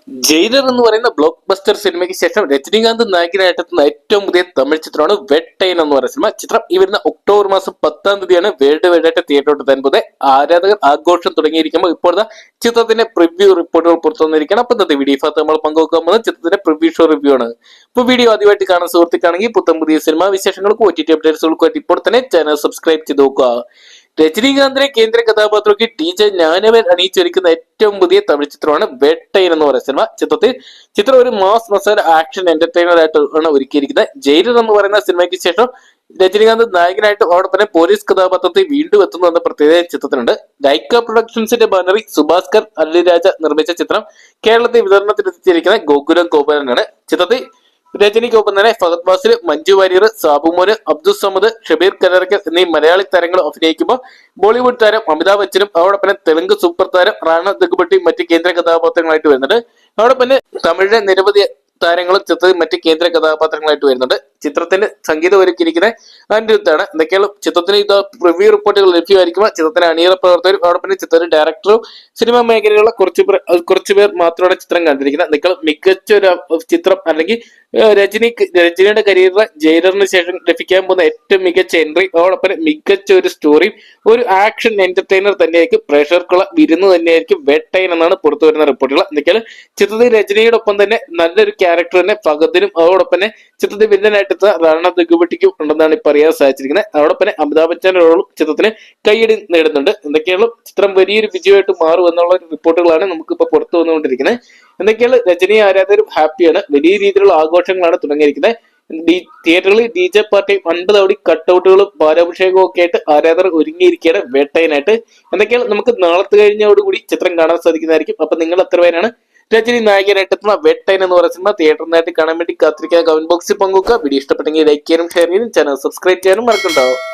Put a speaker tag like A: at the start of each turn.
A: Jailer എന്ന് പറയുന്ന block buster സിനിമയ്ക്ക് ശേഷം രജനീകാന്ത് നായകനായിട്ടെത്തുന്ന ഏറ്റവും പുതിയ തമിഴ് ചിത്രമാണ് വെട്ടൈൻ എന്ന് പറയുന്ന സിനിമ. ചിത്രം ഈ വരുന്ന ഒക്ടോബർ മാസം 10-ാം തീയതിയാണ് വേൾഡ് വൈഡ് ആയിട്ട് തിയേറ്ററിൽ എത്താൻ പോകുന്നത്. ആരാധകർ ആഘോഷം തുടങ്ങിയിരിക്കുമ്പോൾ ഇപ്പോഴത്തെ ചിത്രത്തിന്റെ പ്രിവ്യൂ റിപ്പോർട്ടുകൾ പുറത്തു വന്നിരിക്കണം. അപ്പൊ ഇന്നത്തെ വീഡിയോ ഭാഗത്ത് നമ്മൾ പങ്കുവെക്കാൻ പോകുന്നത് ചിത്രത്തിന്റെ പ്രിവ്യൂ ഷോ റിവ്യൂ ആണ്. ഇപ്പൊ വീഡിയോ ആദ്യമായിട്ട് കാണാൻ സുഹൃത്തുക്കാണെങ്കിൽ പുത്തൻ പുതിയ സിനിമ വിശേഷങ്ങൾക്കും OTT അപ്ഡേറ്റ്സുകൾക്കും ഇപ്പോൾ തന്നെ ചാനൽ സബ്സ്ക്രൈബ് ചെയ്ത് നോക്കുക. രജനീകാന്തിനെ കേന്ദ്ര കഥാപാത്രമൊക്കെ DJ ജ്ഞാനവേൽ അണിയിച്ചൊരുക്കുന്ന ഏറ്റവും പുതിയ തമിഴ് ചിത്രമാണ് വെട്ടൈൻ എന്ന് പറയുന്ന സിനിമ. ചിത്രം ഒരു മാസ് മസാല ആക്ഷൻ എന്റർടൈനർ ആയിട്ടാണ് ഒരുക്കിയിരിക്കുന്നത്. ജയിലർ എന്ന് പറയുന്ന സിനിമയ്ക്ക് ശേഷം രജനീകാന്ത് നായകനായിട്ട് ഓടൊപ്പം പോലീസ് കഥാപാത്രത്തെ വീണ്ടും എത്തുന്നു എന്ന പ്രത്യേകത ചിത്രത്തിനുണ്ട്. ലൈക്ക പ്രൊഡക്ഷൻസിന്റെ ബാനറിൽ സുഭാസ്കർ അല്ലിരാജ നിർമ്മിച്ച ചിത്രം കേരളത്തിൽ വിതരണത്തിനെത്തിയിരിക്കുന്ന ഗോകുലം ഗോപാലനാണ്. ചിത്രത്തിൽ രജനിക്കൊപ്പം തന്നെ ഫഹദ് ഫാസിൽ, മഞ്ജു വാര്യർ, സാബുമോന്, അബ്ദുൾ സമദ്, ഷബീർ കലർക്കൽ എന്നീ മലയാളി താരങ്ങൾ അഭിനയിക്കുമ്പോൾ ബോളിവുഡ് താരം അമിതാഭ് ബച്ചനും അതോടൊപ്പം തെലുങ്ക് സൂപ്പർ താരം റാണ ദഗ്ബട്ടിയും മറ്റ് കേന്ദ്ര കഥാപാത്രങ്ങളായിട്ട് വരുന്നുണ്ട്. അതോടൊപ്പം തമിഴിലെ നിരവധി താരങ്ങളും ചിത്രത്തിൽ മറ്റ് കേന്ദ്ര കഥാപാത്രങ്ങളായിട്ട് വരുന്നുണ്ട്. ചിത്രത്തിന്റെ സംഗീതം ഒരുക്കിയിരിക്കുന്ന അനിരുദ്ധാണ്. എന്തൊക്കെയാണ് ചിത്രത്തിന് ഇത് റിവ്യൂ റിപ്പോർട്ടുകൾ ലഭ്യമായിരിക്കുമ്പോൾ ചിത്രത്തിന് അണിയറ പ്രവർത്തകരും അതോടൊപ്പം ചിത്രത്തിന്റെ ഡയറക്ടറും സിനിമാ മേഖലയിലുള്ള കുറച്ചുപേർ മാത്രമാണ് ചിത്രം കണ്ടിരിക്കുന്നത്. നിങ്ങൾ മികച്ച ഒരു ചിത്രം അല്ലെങ്കിൽ രജനിയുടെ കരിയറിലെ ജയിലറിന് ശേഷം ലഭിക്കാൻ പോകുന്ന ഏറ്റവും മികച്ച എൻട്രി അതോടൊപ്പം മികച്ച ഒരു സ്റ്റോറിയും ഒരു ആക്ഷൻ എന്റർടൈനർ തന്നെയായിരിക്കും. പ്രേക്ഷകർക്കുള്ള വിരുന്ന് തന്നെയായിരിക്കും വെട്ടൈൻ എന്നാണ് പുറത്തു വരുന്ന റിപ്പോർട്ടുകൾ. എന്തൊക്കെയാണ് ചിത്രത്തിൽ രജനിയുടെ ഒപ്പം തന്നെ നല്ലൊരു ക്യാരക്ടർ തന്നെ ഫഹദിനും അതോടൊപ്പം തന്നെ ചിത്രത്തിൽ വില്ലനായിട്ട് റാണ ദഗ്ബട്ടിക്കും ഉണ്ടെന്നാണ് ഇപ്പൊ അറിയാൻ സാധിച്ചിരിക്കുന്നത്. അതോടൊപ്പം അമിതാഭ് ബച്ചന്റെ റോളും ചിത്രത്തിന് കൈയടി നേടുന്നുണ്ട്. എന്തൊക്കെയാണ് ചിത്രം വലിയൊരു വിജയമായിട്ട് മാറും എന്നുള്ള റിപ്പോർട്ടുകളാണ് നമുക്കിപ്പോ പുറത്തു വന്നുകൊണ്ടിരിക്കുന്നത്. എന്തൊക്കെയാണ് രജനി ആരാധകരും ഹാപ്പിയാണ്. വലിയ രീതിയിലുള്ള ആഘോഷങ്ങളാണ് തുടങ്ങിയിരിക്കുന്നത്. തിയേറ്ററിൽ DJ പാർട്ടി 50 അടി കട്ടൗട്ടുകളും പാലാഭിഷേകവും ഒക്കെ ആയിട്ട് ആരാധകർ ഒരുങ്ങിയിരിക്കുകയാണ് വേട്ടൈനായിട്ട്. എന്തൊക്കെയാണ് നമുക്ക് നാളത്തെ കഴിഞ്ഞോടുകൂടി ചിത്രം കാണാൻ സാധിക്കുന്നതായിരിക്കും. അപ്പൊ നിങ്ങൾ എത്ര പേരാണ് രജനി നായകനായിട്ടെത്തുന്ന വെട്ടൈൻ എന്ന് പറയുന്ന സിനിമ തിയേറ്ററിനായിട്ട് കാണാൻ വേണ്ടി കാത്തിരിക്കുക? കമന്റ് ബോക്സിൽ പങ്കുവെക്കുക. വീഡിയോ ഇഷ്ടപ്പെട്ടെങ്കിൽ ലൈക്ക് ചെയ്യാനും ഷെയർ ചെയ്യാനും ചാനൽ സബ്സ്ക്രൈബ് ചെയ്യാനും മറക്കണ്ടാവും.